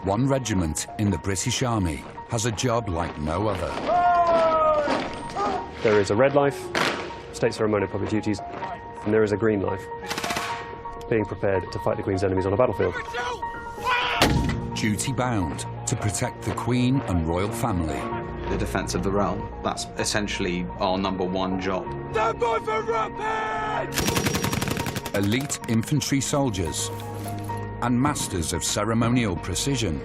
One regiment in the British Army has a job like no other. There is a red life, state ceremonial public duties, and there is a green life, being prepared to fight the Queen's enemies on a battlefield. Duty bound to protect the Queen and royal family. The defence of the realm, that's essentially our #1 job. Stand by for rapid! Elite infantry soldiers and masters of ceremonial precision.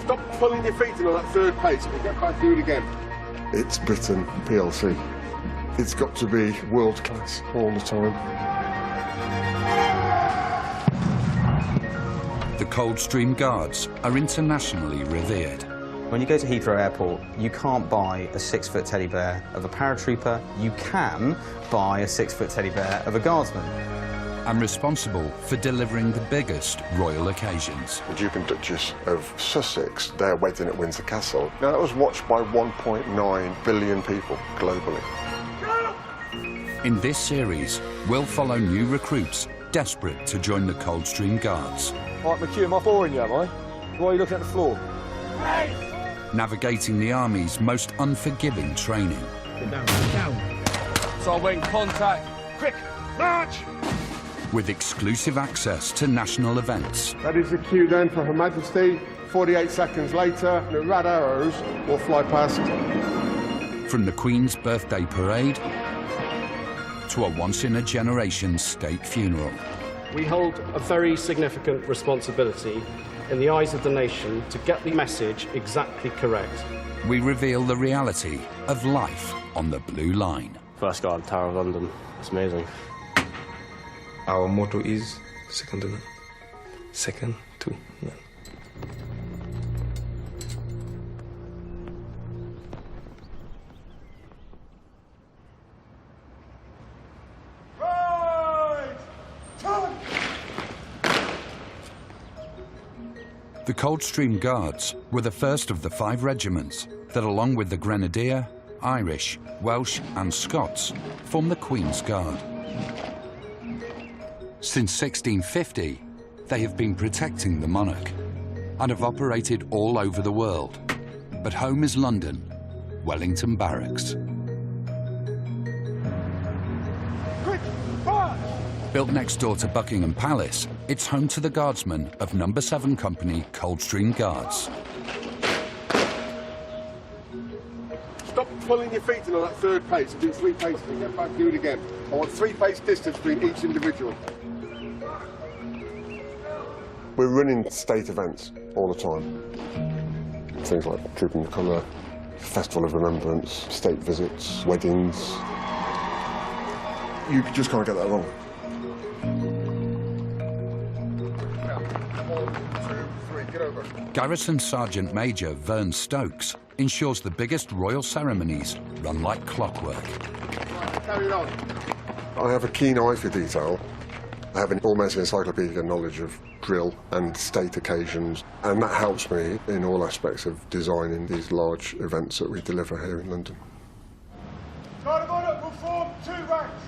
Stop pulling your feet in on that third pace. Get back, do it again. It's Britain PLC. It's got to be world class all the time. The Coldstream Guards are internationally revered. When you go to Heathrow Airport, you can't buy a 6-foot teddy bear of a paratrooper. You can buy a 6-foot teddy bear of a guardsman. And responsible for delivering the biggest royal occasions. The Duke and Duchess of Sussex, their wedding at Windsor Castle. Now, that was watched by 1.9 billion people globally. In this series, we'll follow new recruits desperate to join the Coldstream Guards. Right, McHugh, am I boring you, am I? Why are you looking at the floor? Navigating the Army's most unforgiving training. Get down, get down. So when contact, quick, march! With exclusive access to national events. That is the cue then for Her Majesty. 48 seconds later, the red arrows will fly past. From the Queen's birthday parade to a once-in-a-generation state funeral. We hold a very significant responsibility in the eyes of the nation to get the message exactly correct. We reveal the reality of life on the Blue Line. First guard, Tower of London. It's amazing. Our motto is second to none. Second to none. The Coldstream Guards were the first of the 5 regiments that, along with the Grenadier, Irish, Welsh and Scots, form the Queen's Guard. Since 1650, they have been protecting the monarch and have operated all over the world. But home is London, Wellington Barracks. Quick, fire! Built next door to Buckingham Palace, it's home to the Guardsmen of No. 7 Company Coldstream Guards. Stop pulling your feet in on that third pace. Do 3 paces. Get back, do it again. I want 3 pace distance between each individual. We're running state events all the time. Things like Trooping the Colour, Festival of Remembrance, state visits, weddings. You just can't get that wrong. 1, 2, 3, get over. Garrison Sergeant Major Vern Stokes ensures the biggest royal ceremonies run like clockwork. Right, carry on. I have a keen eye for detail. I have an almost encyclopedic knowledge of drill and state occasions, and that helps me in all aspects of designing these large events that we deliver here in London. Guard of honour, we'll form 2 ranks.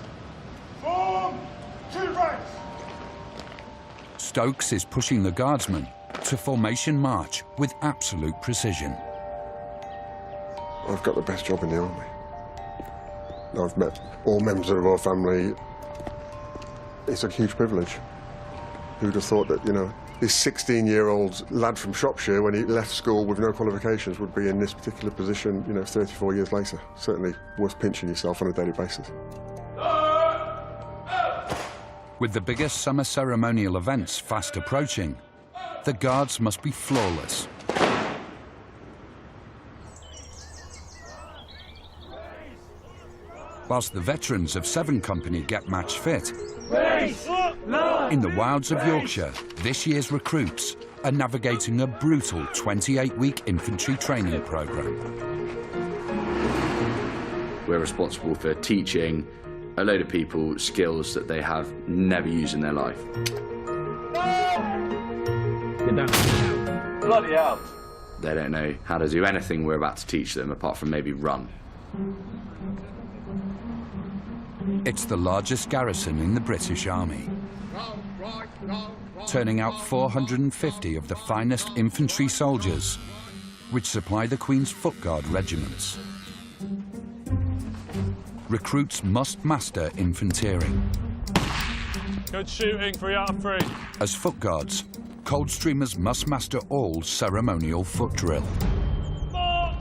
Form 2 ranks. Stokes is pushing the Guardsmen to formation march with absolute precision. I've got the best job in the Army. I've met all members of our family. It's a huge privilege. Who'd have thought that, you know, this 16-year-old lad from Shropshire, when he left school with no qualifications, would be in this particular position, you know, 34 years later. Certainly worth pinching yourself on a daily basis. With the biggest summer ceremonial events fast approaching, the Guards must be flawless. Whilst the veterans of 7 Company get match fit, in the wilds of Yorkshire, this year's recruits are navigating a brutal 28-week infantry training programme. We're responsible for teaching a load of people skills that they have never used in their life. Get down. Bloody hell. They don't know how to do anything we're about to teach them apart from maybe run. It's the largest garrison in the British Army. Round, right, round. turning out 450 of the finest infantry soldiers, which supply the Queen's Foot Guard regiments. Recruits must master infanteering. Good shooting, 3 out of 3. As Foot Guards, Coldstreamers must master all ceremonial foot drill. March!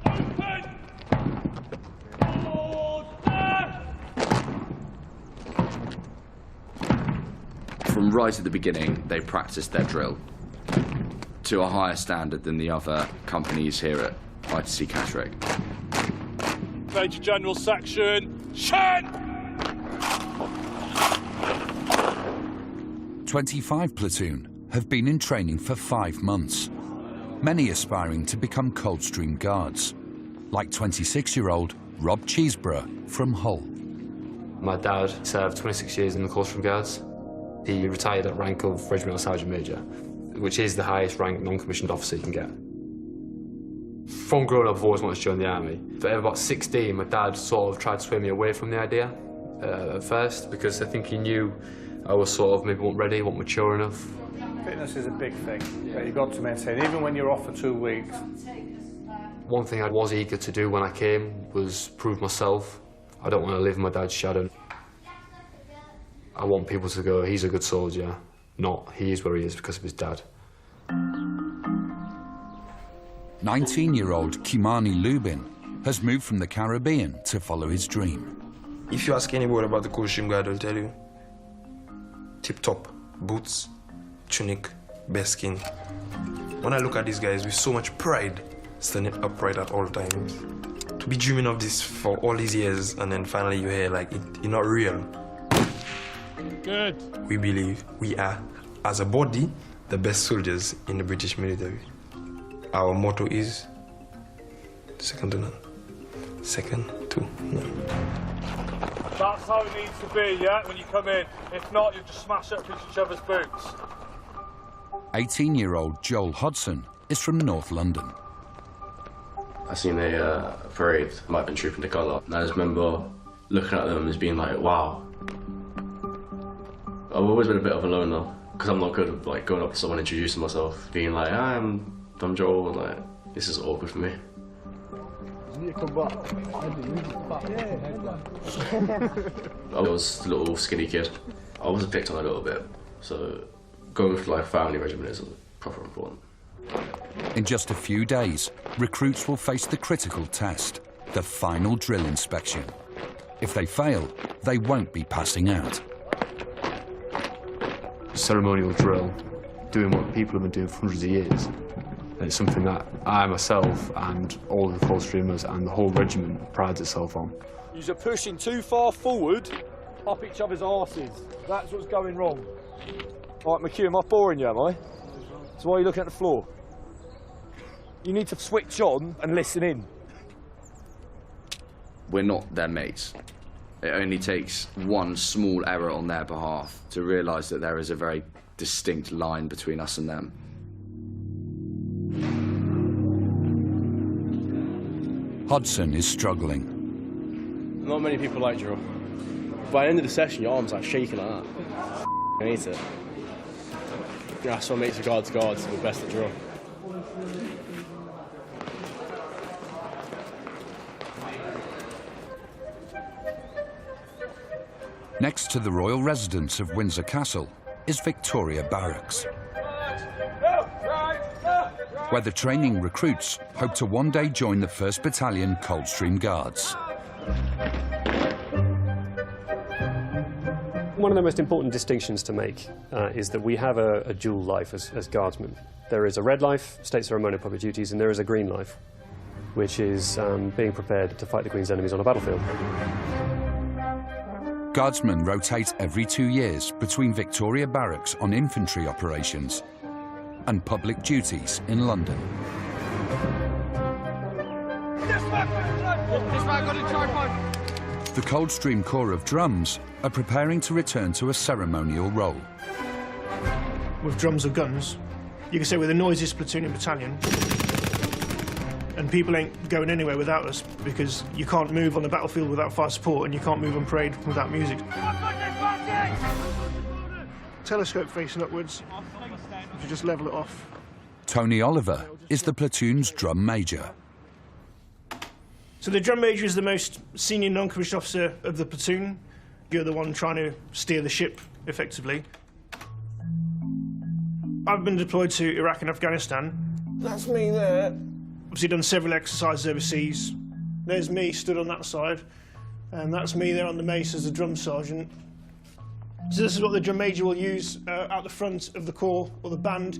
Open! Order! From right at the beginning, they practiced their drill to a higher standard than the other companies here at ITC Catterick. Major General Section, Shen! 25 platoon have been in training for 5 months, many aspiring to become Coldstream Guards, like 26-year-old Rob Cheeseborough from Hull. My dad served 26 years in the Coldstream Guards. He retired at rank of Regimental Sergeant Major, which is the highest rank non-commissioned officer you can get. From growing up, I've always wanted to join the army. But at about 16, my dad sort of tried to sway me away from the idea at first, because I think he knew I was sort of maybe weren't ready, weren't mature enough. Fitness is a big thing that you've got to maintain, even when you're off for 2 weeks. One thing I was eager to do when I came was prove myself. I don't want to live in my dad's shadow. I want people to go, he's a good soldier, not he is where he is because of his dad. 19-year-old Kimani Lubin has moved from the Caribbean to follow his dream. If you ask anybody about the Coldstream Guard, they'll tell you. Tip-top, boots, tunic, bearskin. When I look at these guys with so much pride, standing upright at all times. To be dreaming of this for all these years and then finally you hear like, you're not real. Good. We believe we are, as a body, the best soldiers in the British military. Our motto is second to none. Second to none. That's how it needs to be, yeah, when you come in. If not, you just smash up against each other's boots. 18-year-old Joel Hodson is from North London. I seen a parade, might have been trooping the colour, and I just remember looking at them as being like, wow. I've always been a bit of a loner, because I'm not good at like going up to someone introducing myself, being like, I'm Joel, and like, this is awkward for me. I was a little skinny kid. I was picked on a little bit, so going for like a family regiment is proper important. In just a few days, recruits will face the critical test, the final drill inspection. If they fail, they won't be passing out. Ceremonial drill, doing what people have been doing for hundreds of years. It's something that I myself and all the Coldstreamers and the whole regiment prides itself on. You're pushing too far forward, up each other's arses. That's what's going wrong. All right, McHugh, am I boring you, am I? So why are you looking at the floor? You need to switch on and listen in. We're not their mates. It only takes one small error on their behalf to realise that there is a very distinct line between us and them. Hodson is struggling. Not many people like drill. By the end of the session, your arms are shaking like that. I hate it. That's what makes a guards the best at drill. Next to the royal residence of Windsor Castle is Victoria Barracks, where the training recruits hope to one day join the 1st Battalion Coldstream Guards. One of the most important distinctions to make is that we have a dual life as guardsmen. There is a red life, state ceremonial public duties, and there is a green life, which is being prepared to fight the Queen's enemies on a battlefield. Guardsmen rotate every 2 years between Victoria Barracks on infantry operations and public duties in London. The Coldstream Corps of Drums are preparing to return to a ceremonial role. With drums or guns, you can say we're the noisiest platoon in battalion, and people ain't going anywhere without us because you can't move on the battlefield without fire support and you can't move on parade without music. telescope facing upwards. If you just level it off. Tony Oliver is the platoon's drum major. So the drum major is the most senior non-commissioned officer of the platoon. You're the one trying to steer the ship, effectively. I've been deployed to Iraq and Afghanistan. That's me there. Obviously done several exercises overseas. There's me stood on that side. And that's me there on the mace as a drum sergeant. So this is what the drum major will use out the front of the corps or the band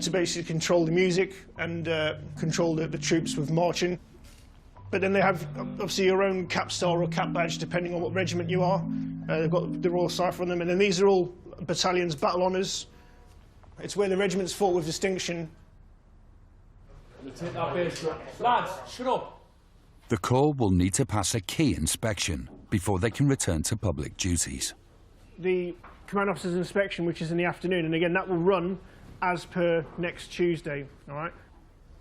to basically control the music and control the troops with marching. But then they have obviously your own cap star or cap badge depending on what regiment you are. They've got the Royal Cipher on them, and then these are all battalions' battle honours. It's where the regiments fought with distinction. Lads, shut up. The Corps will need to pass a key inspection before they can return to public duties. The command officer's inspection, which is in the afternoon, and again that will run as per next Tuesday. All right.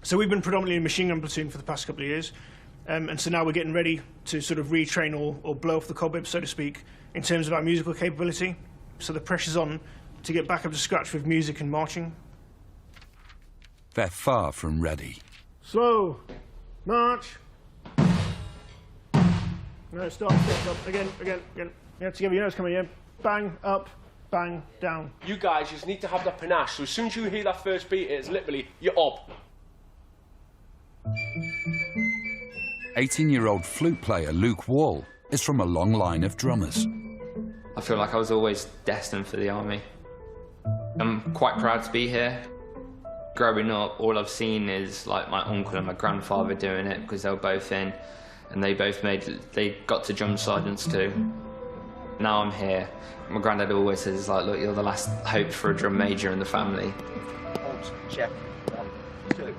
So we've been predominantly a machine gun platoon for the past couple of years, and so now we're getting ready to sort of retrain or blow off the cobwebs, so to speak, in terms of our musical capability. So the pressure's on to get back up to scratch with music and marching. They're far from ready. Slow, march. No, stop, up, again. Yeah, together, you know it's coming, yeah. Bang, up, bang, down. You guys just need to have that panache, so as soon as you hear that first beat, it's literally, you're up. 18-year-old flute player Luke Wall is from a long line of drummers. I feel like I was always destined for the army. I'm quite proud to be here. Growing up, all I've seen is like my uncle and my grandfather doing it because they were both in, and they got to drum sergeants too. Now I'm here. My granddad always says, like, look, you're the last hope for a drum major in the family. Check. 1, 2.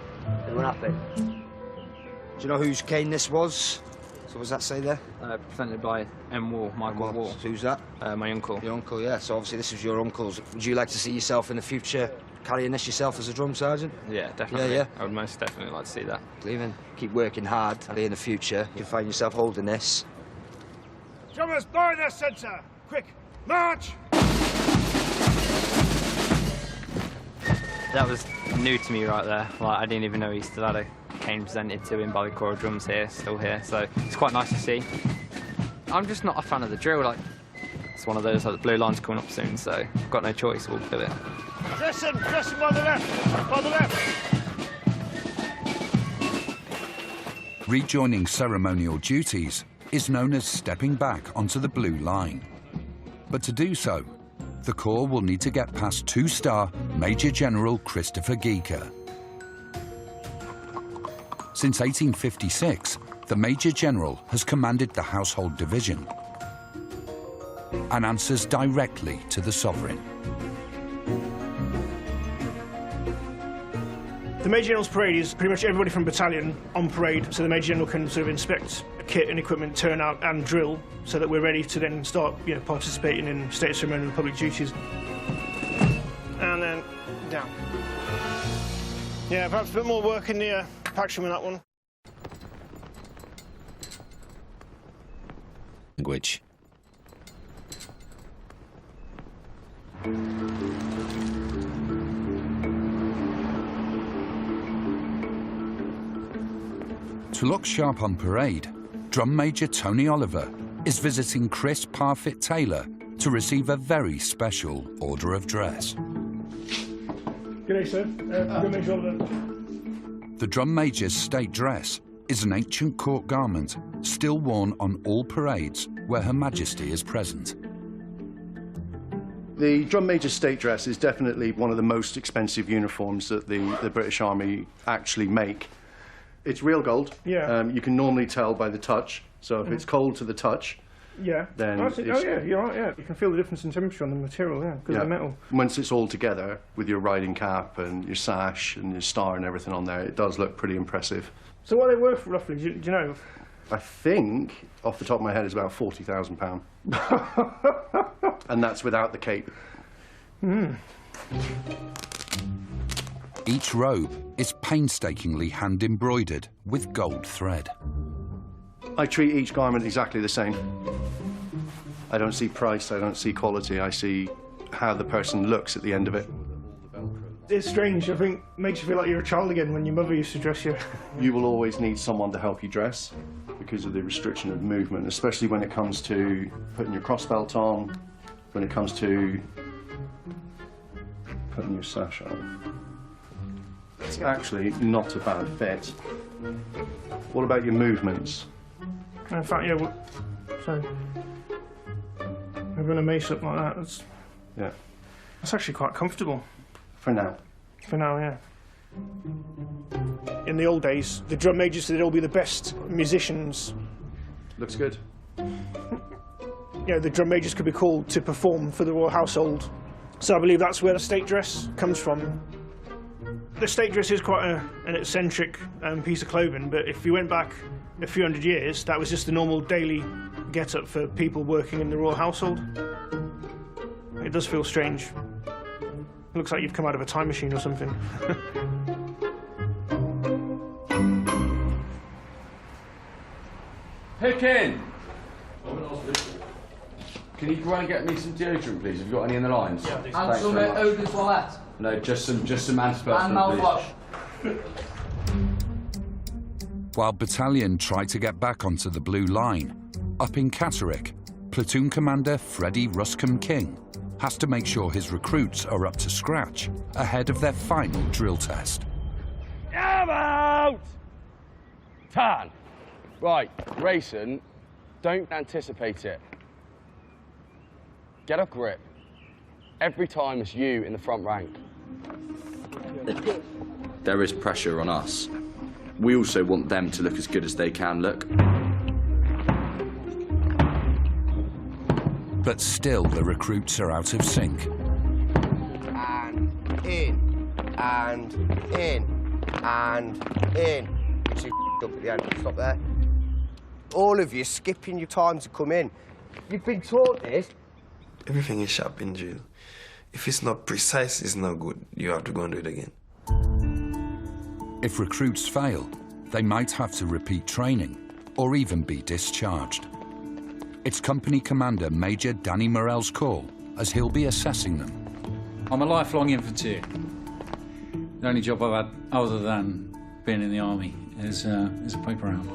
Everyone happy? Do you know whose cane this was? So what does that say there? Presented by Wall, Michael Wall. Who's that? My uncle. Your uncle, yeah. So obviously this was your uncle's. Would you like to see yourself in the future carrying this yourself as a drum sergeant? Yeah, definitely. Yeah. I would most definitely like to see that. Even keep working hard, and in the future you can find yourself holding this. Drummers, blow in their centre. Quick, march! That was new to me right there. Like, I didn't even know he still had a cane presented to him by the Corps of Drums still here. So it's quite nice to see. I'm just not a fan of the drill. Like, it's one of those, like, the blue line's coming up soon, so I've got no choice. We'll do it. Dress him by the left, Rejoining ceremonial duties is known as stepping back onto the blue line. But to do so, the Corps will need to get past 2-star Major General Christopher Geeker. Since 1856, the Major General has commanded the Household Division and answers directly to the Sovereign. The Major General's parade is pretty much everybody from battalion on parade, so the Major General can sort of inspect kit and equipment, turnout and drill, so that we're ready to then start, participating in state ceremonial and public duties. And then down. Yeah, perhaps a bit more work in the pack room with that one. Language. To look sharp on parade, Drum Major Tony Oliver is visiting Chris Parfit Taylor to receive a very special order of dress. G'day, sir. Drum Major Oliver. The Drum Major's state dress is an ancient court garment still worn on all parades where Her Majesty is present. The Drum Major's state dress is definitely one of the most expensive uniforms that the British Army actually make. It's real gold. Yeah. You can normally tell by the touch. So if it's cold to the touch, yeah. Then oh yeah, you're right. Yeah, you can feel the difference in temperature on the material. Yeah, because of the metal. Once it's all together with your riding cap and your sash and your star and everything on there, it does look pretty impressive. So what are they worth roughly? Do you know? I think, off the top of my head, it's about £40,000. And that's without the cape. Each robe is painstakingly hand-embroidered with gold thread. I treat each garment exactly the same. I don't see price, I don't see quality, I see how the person looks at the end of it. It's strange. I think it makes you feel like you're a child again when your mother used to dress you. You will always need someone to help you dress because of the restriction of movement, especially when it comes to putting your crossbelt on, when it comes to putting your sash on. It's actually not a bad fit. What about your movements? In fact, yeah, so having a mace up like that, that's actually quite comfortable. For now. For now, yeah. In the old days, the drum majors they'd all be the best musicians. Looks good. You know, the drum majors could be called to perform for the royal household. So I believe that's where the state dress comes from. The state dress is quite an eccentric piece of clothing, but if you went back a few hundred years, that was just the normal daily get-up for people working in the royal household. It does feel strange. It looks like you've come out of a time machine or something. Pick in! Can you go and get me some deodorant, please? Have you got any in the lines? Yeah, and some eau de toilette. No, just some antiperspirant, and mouthwash. While Battalion try to get back onto the blue line, up in Catterick, Platoon Commander Freddie Ruscombe King has to make sure his recruits are up to scratch ahead of their final drill test. I'm out! Tan. Right, racing, don't anticipate it. Get a grip. Every time it's you in the front rank. There is pressure on us. We also want them to look as good as they can look. But still the recruits are out of sync. And in, and in, and in. You're too up at the end. Stop there. All of you skipping your time to come in. You've been taught this. Everything is sharp in drill. If it's not precise, it's not good. You have to go and do it again. If recruits fail, they might have to repeat training or even be discharged. It's Company Commander Major Danny Morell's call, as he'll be assessing them. I'm a lifelong infantry. The only job I've had other than being in the army is a paper round.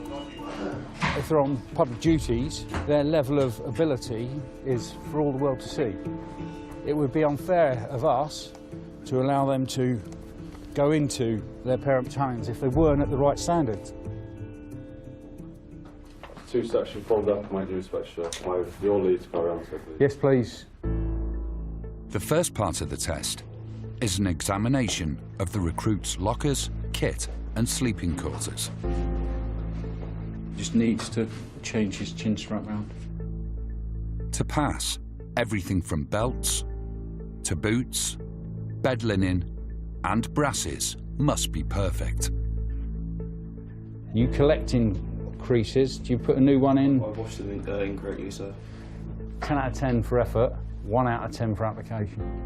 If they're on public duties, their level of ability is for all the world to see. It would be unfair of us to allow them to go into their parent battalions if they weren't at the right standards. Two section formed up, my due respect, sir. Your lead to carry on, sir, please. Yes, please. The first part of the test is an examination of the recruits' lockers, kit and sleeping quarters. Just needs to change his chin strap round. To pass, everything from belts to boots, bed linen and brasses must be perfect. You collecting creases, do you put a new one in? I washed it incorrectly, sir. 10 out of 10 for effort, 1 out of 10 for application.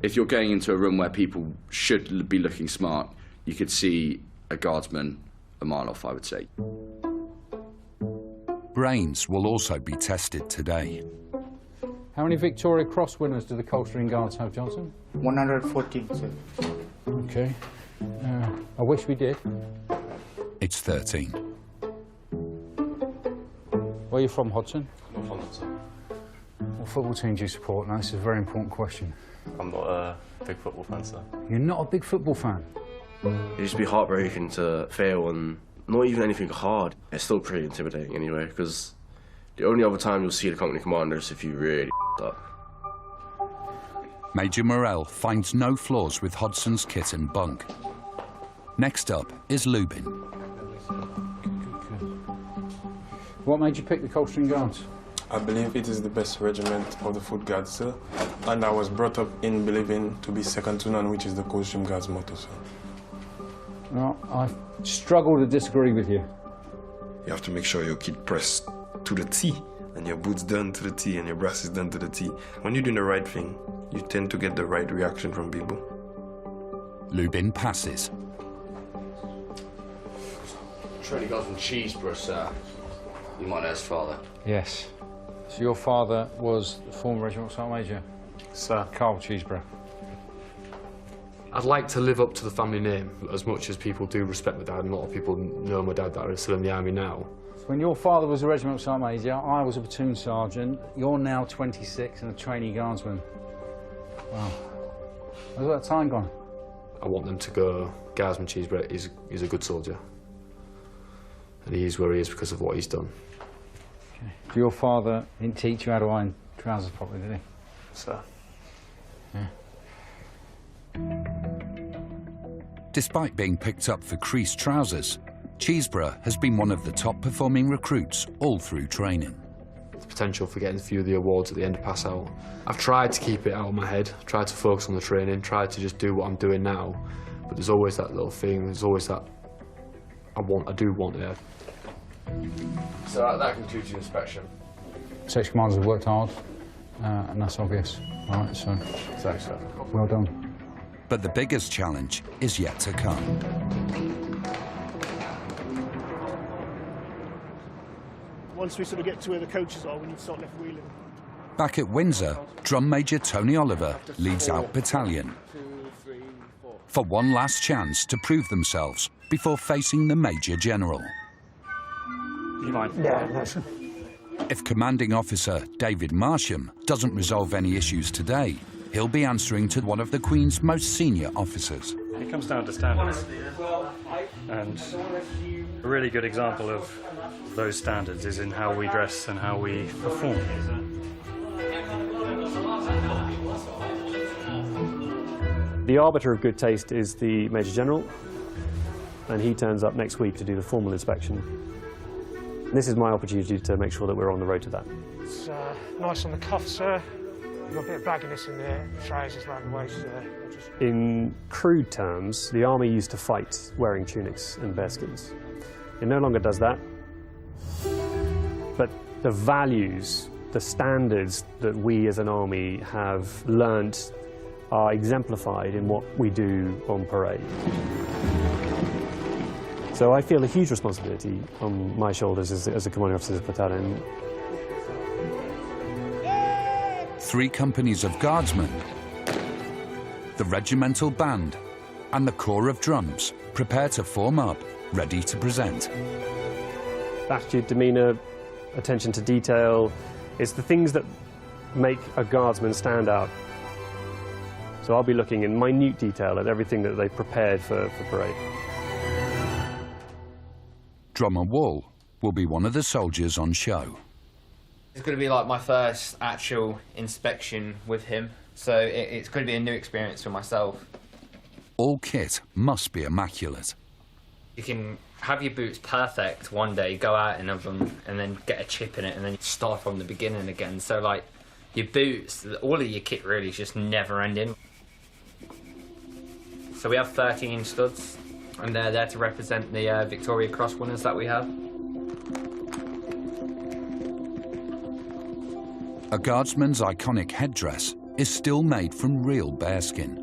If you're going into a room where people should be looking smart, you could see a guardsman a mile off, I would say. Brains will also be tested today. How many Victoria Cross winners do the Coldstream Guards have, Johnson? 114, sir. OK. I wish we did. It's 13. Where are you from, Hodson? North London, sir. What football team do you support? Now, this is a very important question. I'm not a big football fan, sir. You're not a big football fan? It used to be heartbreaking to fail and not even anything hard. It's still pretty intimidating anyway, because the only other time you'll see the company commander is if you really up. Major Morell finds no flaws with Hodson's kit and bunk. Next up is Lubin. What made you pick the Coldstream Guards? I believe it is the best regiment of the Foot Guards, sir. And I was brought up in believing to be second to none, which is the Coldstream Guards motto, sir. Well, I struggle to disagree with you. You have to make sure your kit pressed to the T, and your boots done to the T, and your brass is done to the T. When you're doing the right thing, you tend to get the right reaction from people. Lubin passes. Training guard from Cheeseborough, sir. You might know his father. Yes. So your father was the former regimental sergeant major? Sir. Carl Cheeseborough. I'd like to live up to the family name as much as people do respect my dad, and a lot of people know my dad that are still in the army now. When your father was a regimental sergeant major, I was a platoon sergeant. You're now 26 and a trainee guardsman. Wow. Where's that time gone? I want them to go, Guardsman Cheeseborough is a good soldier. And he is where he is because of what he's done. Okay. So your father didn't teach you how to iron trousers properly, did he? Sir. Yeah. Despite being picked up for creased trousers, Cheeseborough has been one of the top performing recruits all through training. The potential for getting a few of the awards at the end of pass out. I've tried to keep it out of my head, tried to focus on the training, tried to just do what I'm doing now, but there's always that little thing, there's always that I do want it. So that concludes your inspection. Section commanders have worked hard, and that's obvious. All right, so well done. But the biggest challenge is yet to come. Once we sort of get to where the coaches are, we need to start left wheeling. Back at Windsor, Drum Major Tony Oliver leads out battalion for one last chance to prove themselves before facing the Major General. You mind? Yeah, that's... If Commanding Officer David Marsham doesn't resolve any issues today, he'll be answering to one of the Queen's most senior officers. It comes down to standards. And a really good example of those standards is in how we dress and how we perform. The arbiter of good taste is the Major General, and he turns up next week to do the formal inspection. And this is my opportunity to make sure that we're on the road to that. It's nice on the cuff, sir. You've got a bit of bagginess in there, the trousers around the waist there. In crude terms, the army used to fight wearing tunics and bearskins. It no longer does that. But the values, the standards that we as an army have learnt are exemplified in what we do on parade. So I feel a huge responsibility on my shoulders as a commanding officer of the battalion. 3 companies of guardsmen, the regimental band, and the corps of drums prepare to form up, ready to present. Attitude, demeanour, attention to detail, it's the things that make a guardsman stand out. So I'll be looking in minute detail at everything that they've prepared for parade. Drummer Wall will be one of the soldiers on show. It's going to be like my first actual inspection with him, so it's going to be a new experience for myself. All kit must be immaculate. You can have your boots perfect one day, go out in them, and then get a chip in it, and then start from the beginning again. So, like, your boots, all of your kit really is just never ending. So we have 13 studs, and they're there to represent the Victoria Cross winners that we have. A guardsman's iconic headdress is still made from real bearskin.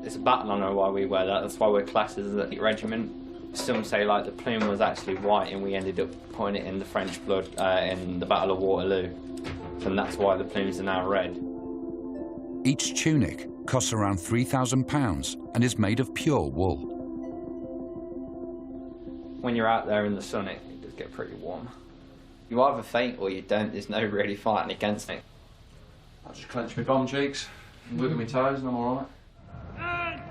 It's a battle honour why we wear that. That's why we're classed as a regiment. Some say like the plume was actually white and we ended up putting it in the French blood in the Battle of Waterloo. And that's why the plumes are now red. Each tunic costs around £3,000 and is made of pure wool. When you're out there in the sun, it does get pretty warm. You either faint or you don't. There's no really fighting against it. I just clench my bum cheeks, wiggle my toes, and I'm all right.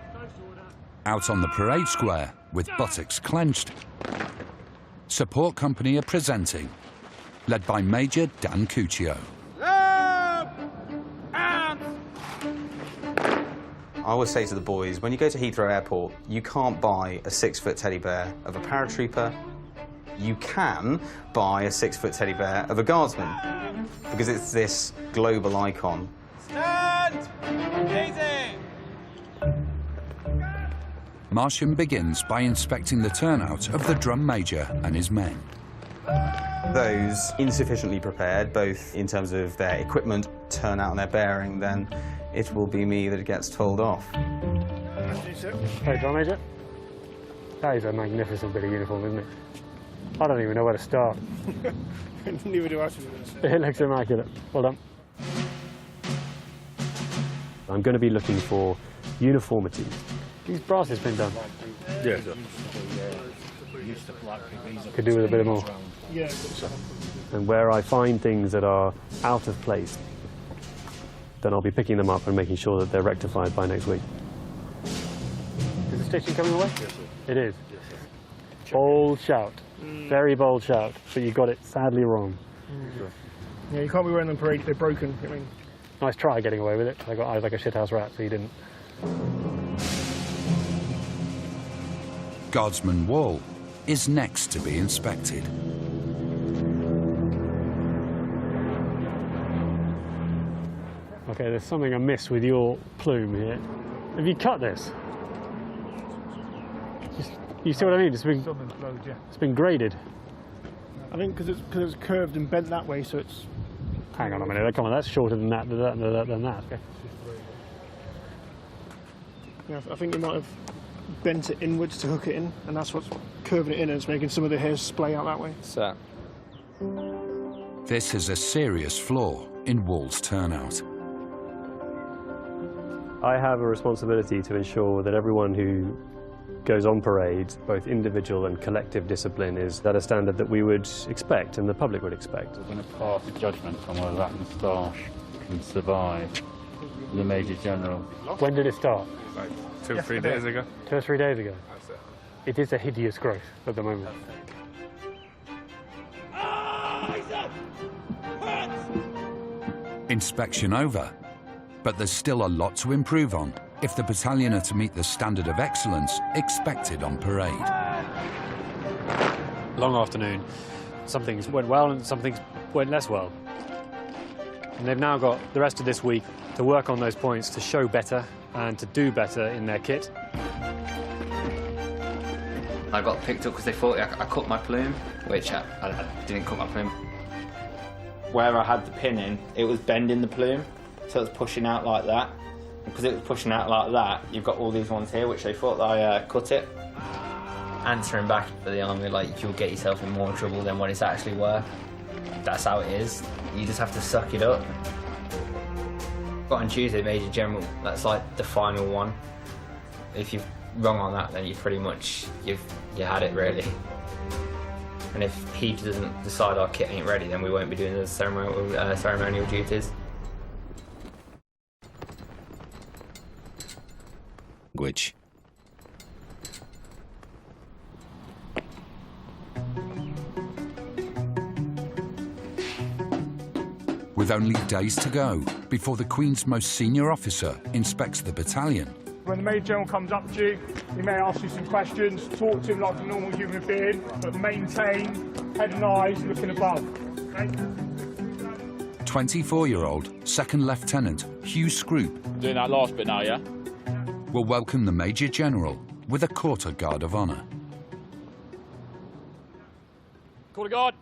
Out on the parade square, with buttocks clenched, support company are presenting, led by Major Dan Cuccio. I always say to the boys, when you go to Heathrow Airport, you can't buy a 6-foot teddy bear of a paratrooper. You can buy a 6-foot teddy bear of a guardsman, because it's this global icon. Stand! Easy! Marsham begins by inspecting the turnout of the drum major and his men. Those insufficiently prepared, both in terms of their equipment, turnout and their bearing, then it will be me that gets told off. Hey, Drum Major. That is a magnificent bit of uniform, isn't it? I don't even know where to start. Neither do I. It looks immaculate. Well done. I'm going to be looking for uniformity. These brasses been done. Yeah, sir. Could do with a bit more. Yeah. And where I find things that are out of place, then I'll be picking them up and making sure that they're rectified by next week. Is the stitching coming away? Yes, sir. It is. Yes, sir. Bold shout. Very bold shout, but you got it sadly wrong. Yeah, you can't be wearing them parade, they're broken. I mean. Nice try getting away with it. I was like a shithouse rat, so you didn't. Guardsman Wall is next to be inspected. Okay, there's something amiss with your plume here. Have you cut this? You see what I mean? It's been graded. I think because it's curved and bent that way, so it's... Hang on a minute, come on, that's shorter than that. Okay. Yeah, I think you might have bent it inwards to hook it in, and that's what's curving it in, and it's making some of the hairs splay out that way. So. This is a serious flaw in Wall's turnout. I have a responsibility to ensure that everyone who goes on parade, both individual and collective discipline, is at a standard that we would expect and the public would expect. We're going to pass judgment on whether that moustache can survive the Major General. When did it start? Like 2 or 3 days ago. 2 or 3 days ago. It is a hideous growth at the moment. Inspection over, but there's still a lot to improve on if the battalion are to meet the standard of excellence expected on parade. Long afternoon. Some things went well and some things went less well. And they've now got the rest of this week to work on those points, to show better and to do better in their kit. I got picked up because they thought I cut my plume, which I didn't cut my plume. Where I had the pin in, it was bending the plume, so it was pushing out like that. Because it was pushing out like that, you've got all these ones here, which they thought I cut it. Answering back for the army, like, you'll get yourself in more trouble than what it's actually worth. That's how it is. You just have to suck it up. Got on Tuesday, Major General, that's like the final one. If you're wrong on that, then you pretty much, you had it, really. And if he doesn't decide our kit ain't ready, then we won't be doing the ceremonial duties. Language. With only days to go before the Queen's most senior officer inspects the battalion. When the Major General comes up to you, he may ask you some questions, talk to him like a normal human being, but maintain head and eyes looking above. Okay? 24-year-old Second Lieutenant Hugh Scroop Doing that last bit now, yeah? will welcome the Major General with a quarter guard of honour. Quarter guard.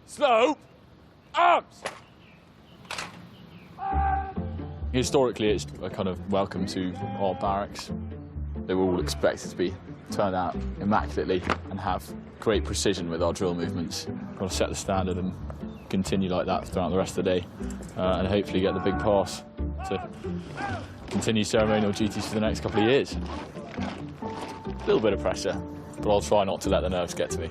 Slow. Arms. Historically, it's a kind of welcome to our barracks. They were all expected to be turned out immaculately and have great precision with our drill movements. We've got to set the standard and continue like that throughout the rest of the day, and hopefully get the big pass to continue ceremonial duties for the next couple of years. A little bit of pressure, but I'll try not to let the nerves get to me.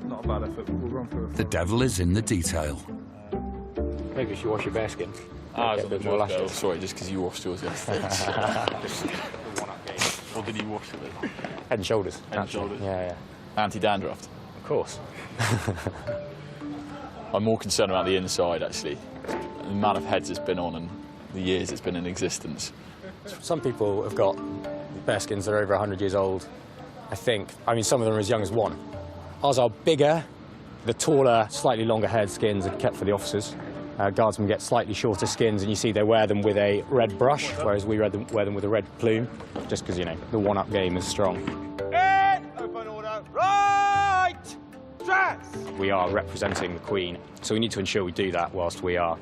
Not a bad effort, we'll run through it. The devil is in the detail. Maybe you should wash your bare skin. Ah, it's a bit more lashes. Sorry, just because you washed yours yesterday. What did you wash it with? Head and shoulders. Head and shoulders? Yeah. Anti-dandruff? Of course. I'm more concerned about the inside, actually. The amount of heads it's been on and the years it's been in existence. Some people have got bare skins that are over 100 years old, I think. I mean, some of them are as young as 1. Ours are bigger. The taller, slightly longer haired skins are kept for the officers. Guardsmen get slightly shorter skins, and you see they wear them with a red brush, whereas we wear them with a red plume, just because, you know, the one-up game is strong. Open order. Right. Dress. We are representing the Queen, so we need to ensure we do that whilst we are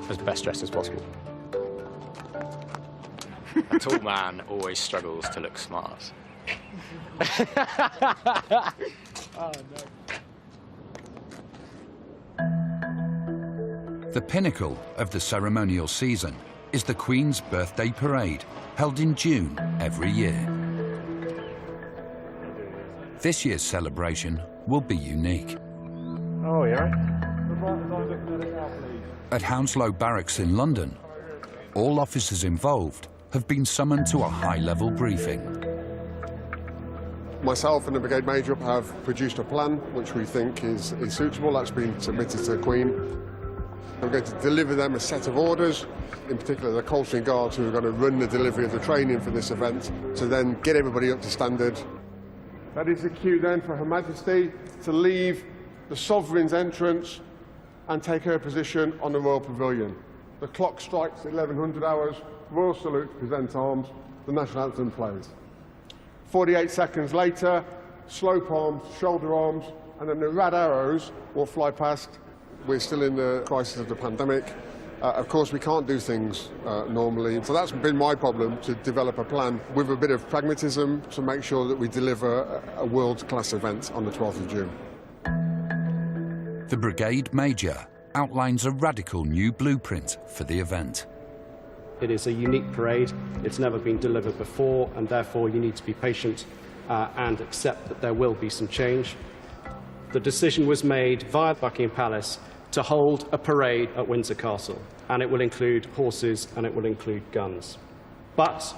as best dressed as possible. A tall man always struggles to look smart. Oh, no. The pinnacle of the ceremonial season is the Queen's Birthday Parade, held in June every year. This year's celebration will be unique. Oh, yeah. At Hounslow Barracks in London, all officers involved have been summoned to a high-level briefing. Myself and the Brigade Major have produced a plan which we think is suitable. That's been submitted to the Queen. We're going to deliver them a set of orders, in particular the Coldstream Guards, who are going to run the delivery of the training for this event, to then get everybody up to standard. That is the cue then for Her Majesty to leave the Sovereign's entrance and take her position on the Royal Pavilion. The clock strikes 1100 hours, Royal Salute, present arms, the National Anthem plays. 48 seconds later, slope arms, shoulder arms, and then the rad arrows will fly past. We're still in the crisis of the pandemic. Of course, we can't do things normally, so that's been my problem, to develop a plan with a bit of pragmatism to make sure that we deliver a world-class event on the 12th of June. The Brigade Major outlines a radical new blueprint for the event. It is a unique parade. It's never been delivered before, and therefore you need to be patient and accept that there will be some change. The decision was made via Buckingham Palace to hold a parade at Windsor Castle, and it will include horses and it will include guns. But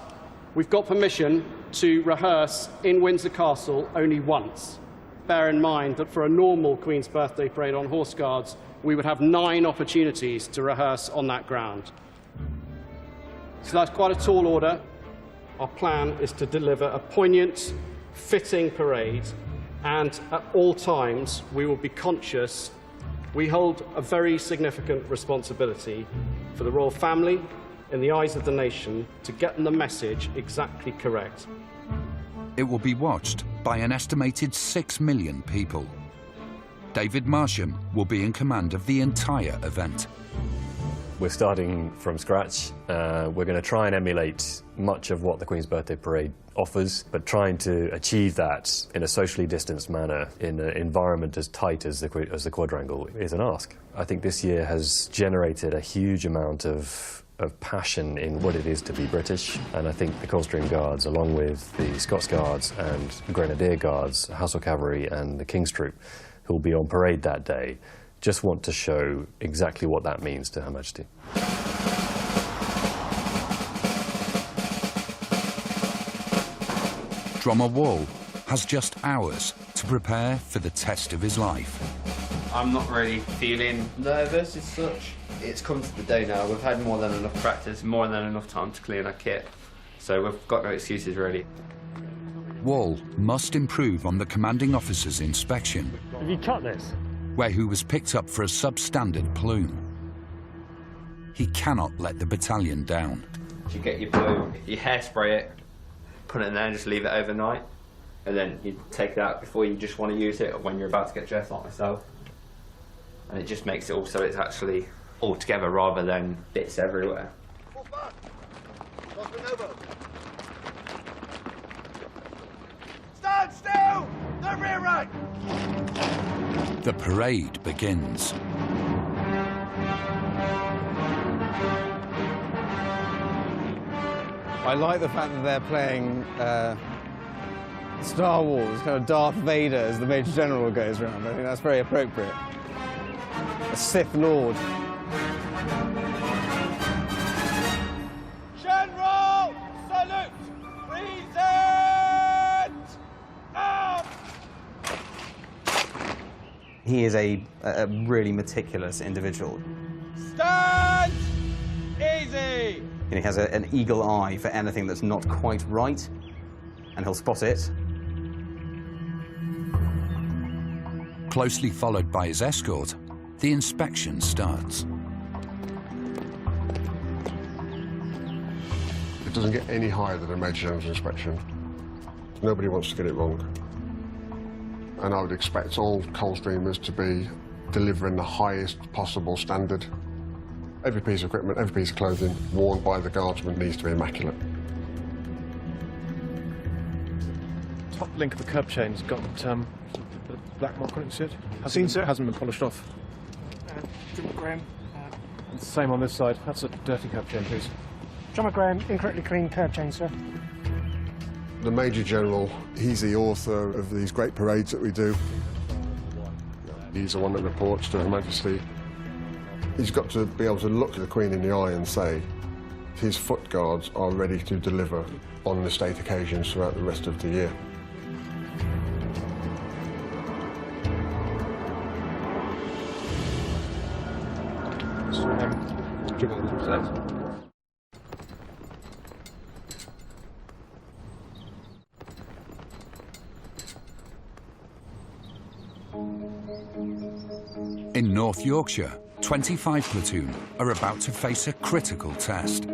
we've got permission to rehearse in Windsor Castle only once. Bear in mind that for a normal Queen's Birthday Parade on Horse Guards, we would have 9 opportunities to rehearse on that ground. So that's quite a tall order. Our plan is to deliver a poignant, fitting parade, and at all times we will be conscious we hold a very significant responsibility for the royal family, in the eyes of the nation, to get the message exactly correct. It will be watched by an estimated 6 million people. David Marsham will be in command of the entire event. We're starting from scratch. We're going to try and emulate much of what the Queen's Birthday Parade offers, but trying to achieve that in a socially distanced manner in an environment as tight as the quadrangle is an ask. I think this year has generated a huge amount of passion in what it is to be British, and I think the Coldstream Guards, along with the Scots Guards and Grenadier Guards, Household Cavalry and the King's Troop, who will be on parade that day, just want to show exactly what that means to Her Majesty. Drummer Wall has just hours to prepare for the test of his life. I'm not really feeling nervous as such. It's come to the day now. We've had more than enough practice, more than enough time to clean our kit. So we've got no excuses, really. Wall must improve on the commanding officer's inspection. Have you cut this? Where he was picked up for a substandard plume. He cannot let the battalion down. You get your plume, you hairspray it, put it in there and just leave it overnight, and then you take it out before you just want to use it, or when you're about to get dressed like myself. And it just makes it all so it's actually all together rather than bits everywhere. Stand still! The rear rank! The parade begins. I like the fact that they're playing Star Wars, kind of Darth Vader as the Major General goes around. I think that's very appropriate. A Sith Lord. General! Salute! Present! Arms! He is a really meticulous individual. Stand! Easy! And he has an eagle eye for anything that's not quite right, and he'll spot it. Closely followed by his escort, the inspection starts. It doesn't get any higher than a Major General's inspection. Nobody wants to get it wrong. And I would expect all Coldstreamers to be delivering the highest possible standard. Every piece of equipment, every piece of clothing worn by the Guardsman needs to be immaculate. Top link of the curb chain's got the black mark on it, Sid. Seen, sir. Hasn't been polished off. Graham, Same on this side. That's a dirty curb chain, please. John McGraham, incorrectly clean curb chain, sir. The Major General, he's the author of these great parades that we do. He's the one that reports to Her Majesty. He's got to be able to look the Queen in the eye and say his foot guards are ready to deliver on the state occasions throughout the rest of the year. In North Yorkshire, 25 Platoon are about to face a critical test,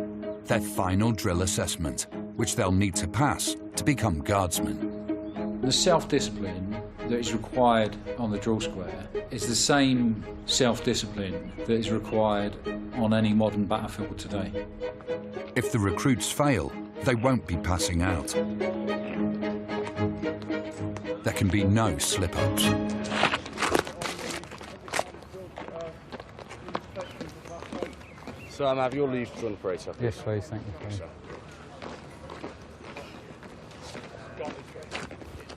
their final drill assessment, which they'll need to pass to become guardsmen. The self-discipline that is required on the drill square is the same self-discipline that is required on any modern battlefield today. If the recruits fail, they won't be passing out. There can be no slip-ups. So I'm have your leave to run the parade, sir. Yes, please, thank you. Yes, sir.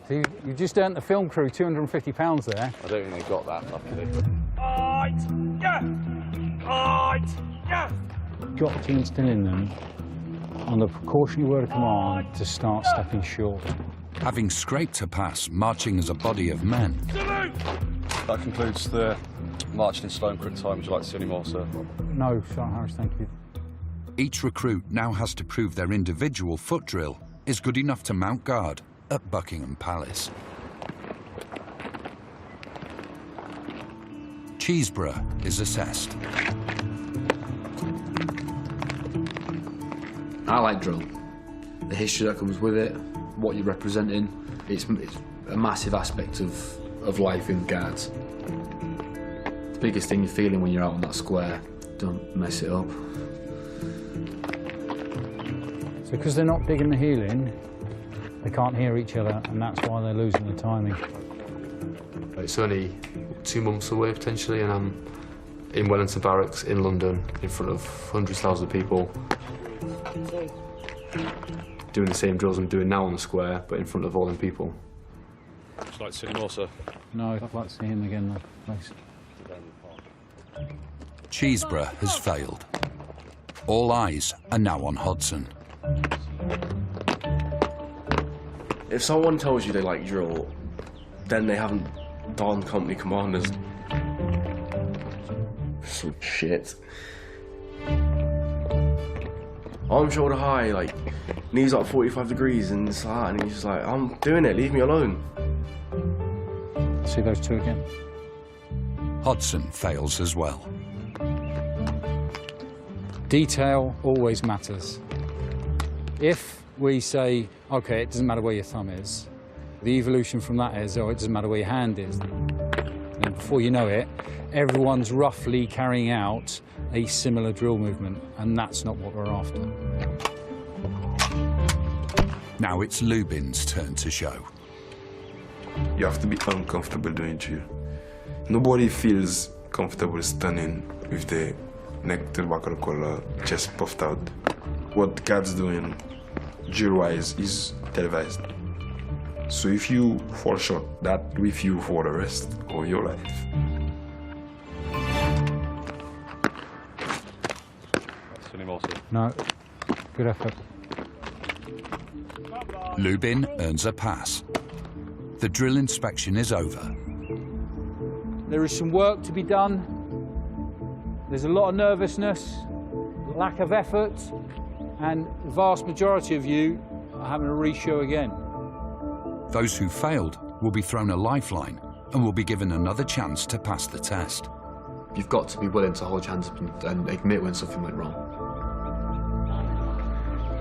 So you just earned the film crew £250 there. I don't think they got that, luckily. Got to instill in them, on the precautionary word of command, to start stepping short. Having scraped a pass, marching as a body of men. That concludes the marching in slow and quick time. Would you like to see any more, sir? No, Sergeant Harris, thank you. Each recruit now has to prove their individual foot drill is good enough to mount guard at Buckingham Palace. Cheeseborough is assessed. I like drill. The history that comes with it, what you're representing, it's a massive aspect of life in guards. The biggest thing you're feeling when you're out on that square, don't mess it up. So because they're not digging the heel in, they can't hear each other, and that's why they're losing the timing. It's only 2 months away, potentially, and I'm in Wellington Barracks in London in front of hundreds of thousands of people, doing the same drills I'm doing now on the square, but in front of all them people. Would you like to see any more, sir? No, I'd like to see him again, though, please. Cheeseborough has failed. All eyes are now on Hodson. If someone tells you they like drill, then they haven't done company commanders. Some shit. Arm shoulder high, like, knees up 45 degrees and it's like that, and he's just like, I'm doing it, leave me alone. See those two again. Hodson fails as well. Detail always matters. If we say, OK, it doesn't matter where your thumb is, the evolution from that is, oh, it doesn't matter where your hand is. And before you know it, everyone's roughly carrying out a similar drill movement, and that's not what we're after. Now it's Lubin's turn to show. You have to be uncomfortable doing drill. Nobody feels comfortable standing with the neck to the back of the collar, chest puffed out. What guards doing drill-wise is televised. So if you fall short, that with you for the rest of your life. Any more, sir? No. Good effort. Lubin earns a pass. The drill inspection is over. There is some work to be done. There's a lot of nervousness, lack of effort, and the vast majority of you are having a re-show again. Those who failed will be thrown a lifeline and will be given another chance to pass the test. You've got to be willing to hold your hands up and admit when something went wrong.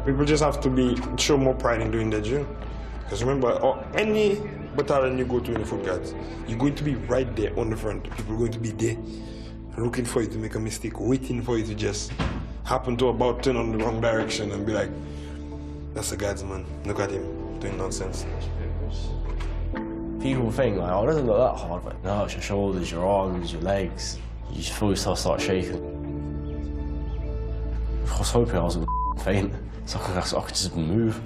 People just have to show more pride in doing their drill. Because remember, any battalion you go to in the foot guards, you're going to be right there on the front. People are going to be there, looking for you to make a mistake, waiting for you to just happen to about turn on the wrong direction and be like, that's a guardsman, look at him, doing nonsense. People think, like, oh, it doesn't look that hard, but no, it's your shoulders, your arms, your legs. You just feel yourself start shaking. was hoping I wasn't faint, so I could just move.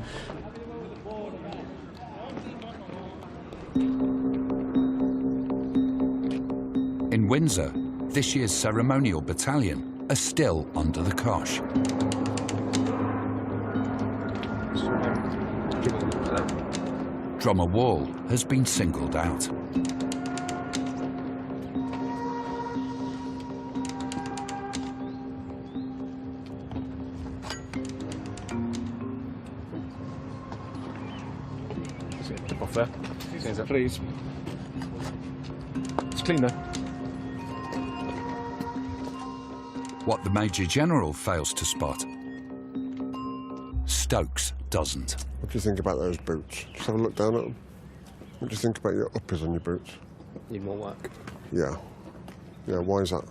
In Windsor, this year's ceremonial battalion are still under the cosh. Drummer Wall has been singled out. Tip off there. Please. It's clean though. What the Major General fails to spot, Stokes doesn't. What do you think about those boots? Just have a look down at them. What do you think about your uppers on your boots? Need more work. Yeah. Yeah, why is that?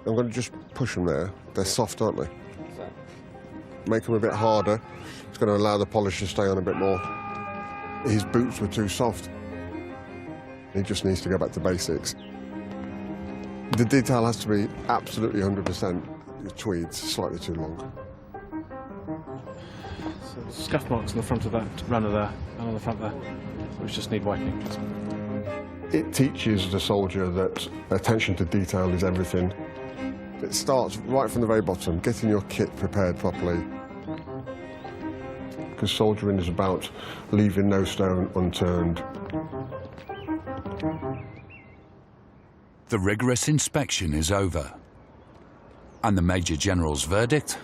I'm going to just push them there. They're soft, aren't they? Make them a bit harder. It's going to allow the polish to stay on a bit more. His boots were too soft. He just needs to go back to basics. The detail has to be absolutely 100%. Your tweed's slightly too long. So scuff marks on the front of that runner there, and on the front there, which just need wiping. It teaches the soldier that attention to detail is everything. It starts right from the very bottom, getting your kit prepared properly. Because soldiering is about leaving no stone unturned. The rigorous inspection is over. And the Major General's verdict?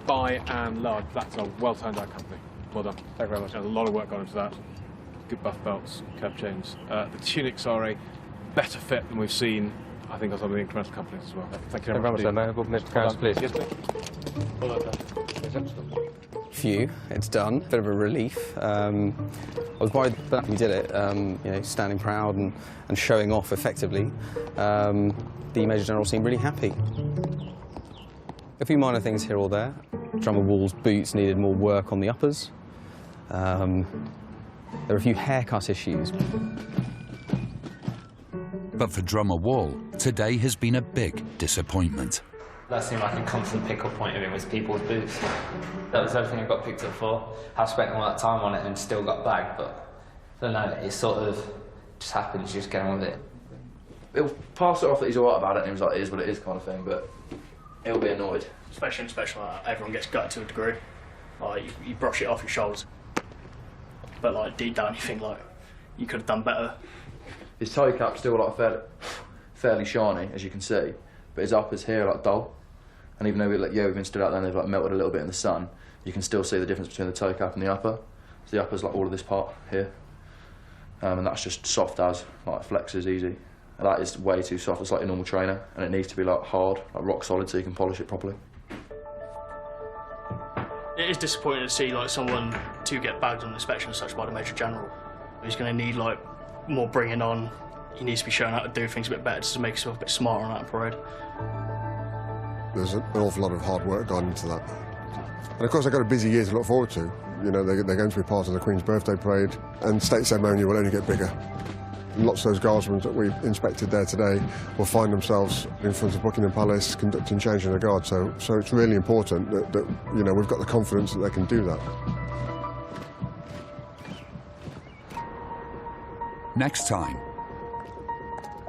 By and large, that's a well-turned-out company. Well done. Thank you very much. There's a lot of work gone into that. Good buff belts, curb chains. The tunics are a better fit than we've seen, I think, on some of the incremental companies as well. Thank you very much. May I go, Mr. Council, please? Yes, please. Phew, it's done. Bit of a relief. I was worried that we did it, you know, standing proud and showing off effectively. The Major General seemed really happy. A few minor things here or there. Drummer Wall's boots needed more work on the uppers. There were a few haircut issues. But for Drummer Wall, today has been a big disappointment. That seemed like a constant pick-up point of him was people's boots. That was everything I got picked up for. I spent all that time on it and still got bagged, but I don't know, it sort of just happened, just get on with it. He'll pass it off that he's alright about it and he was like, it is what it is kind of thing, but he'll be annoyed. Especially in inspection like that, everyone gets gutted to a degree. Like, you brush it off your shoulders. But like, deep down you think like, you could have done better. His toe cap's still like fairly shiny, as you can see, but his uppers here are like dull. And even though we've been stood out there and they've like melted a little bit in the sun, you can still see the difference between the toe cap and the upper. So the upper's like all of this part here. And that's just soft as, like flexes easy. And that is way too soft, it's like a normal trainer, and it needs to be like hard, like rock solid, so you can polish it properly. It is disappointing to see like someone to get bagged on inspection as such by the Major General. He's going to need like more bringing on. He needs to be shown how to do things a bit better just to make himself a bit smarter on that parade. There's an awful lot of hard work gone into that. And of course they've got a busy year to look forward to. You know, they're going to be part of the Queen's birthday parade, and state ceremony will only get bigger. And lots of those guardsmen that we inspected there today will find themselves in front of Buckingham Palace conducting changing the guard. So it's really important that you know, we've got the confidence that they can do that. Next time.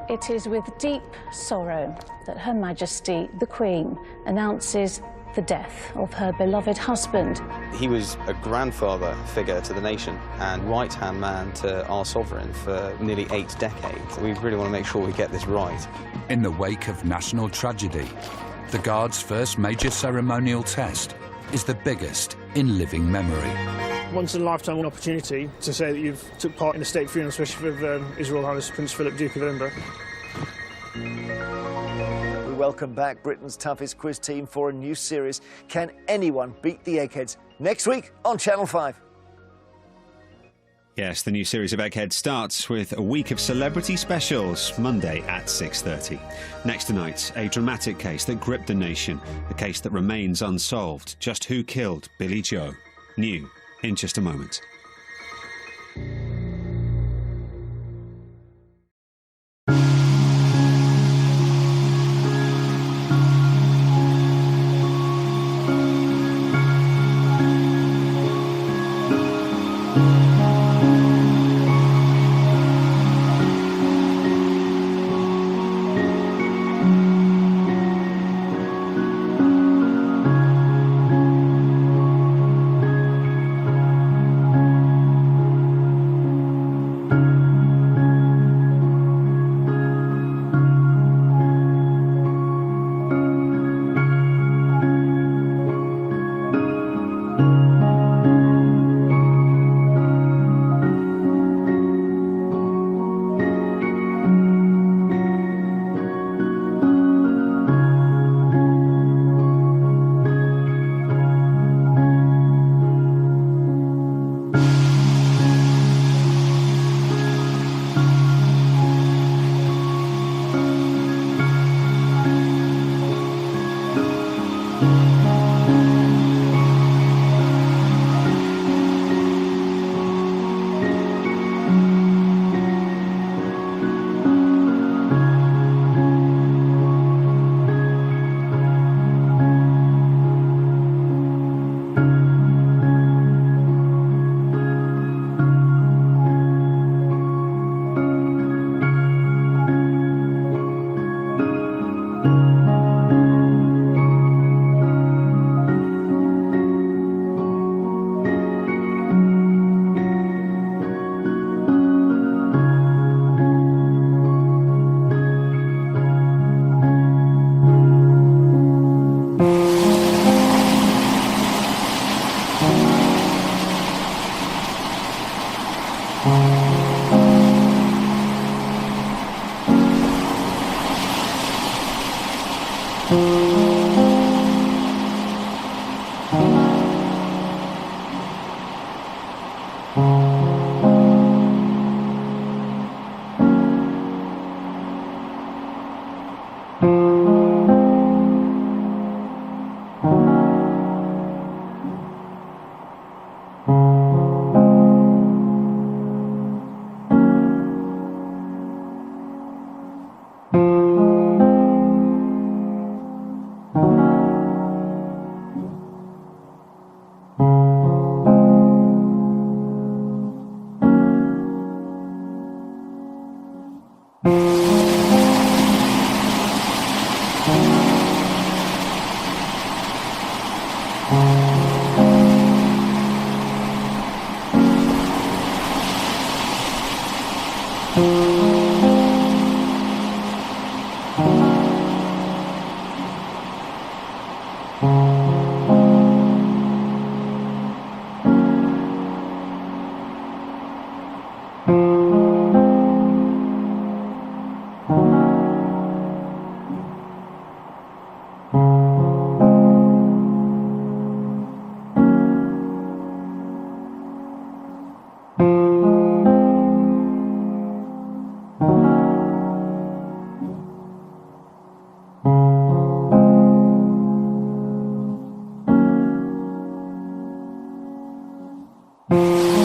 It is with deep sorrow that Her Majesty, the Queen, announces the death of her beloved husband. He was a grandfather figure to the nation and right-hand man to our sovereign for nearly 8 decades. We really want to make sure we get this right. In the wake of national tragedy, the Guard's first major ceremonial test is the biggest in living memory. Once-in-a-lifetime opportunity to say that you've took part in a state funeral, especially with His Royal Highness Prince Philip, Duke of Edinburgh. We welcome back Britain's toughest quiz team for a new series, Can Anyone Beat the Eggheads? Next week on Channel 5. Yes, the new series of Eggheads starts with a week of celebrity specials, Monday at 6:30. Next tonight, a dramatic case that gripped the nation, a case that remains unsolved. Just who killed Billy Joe? New in just a moment. Mm-hmm.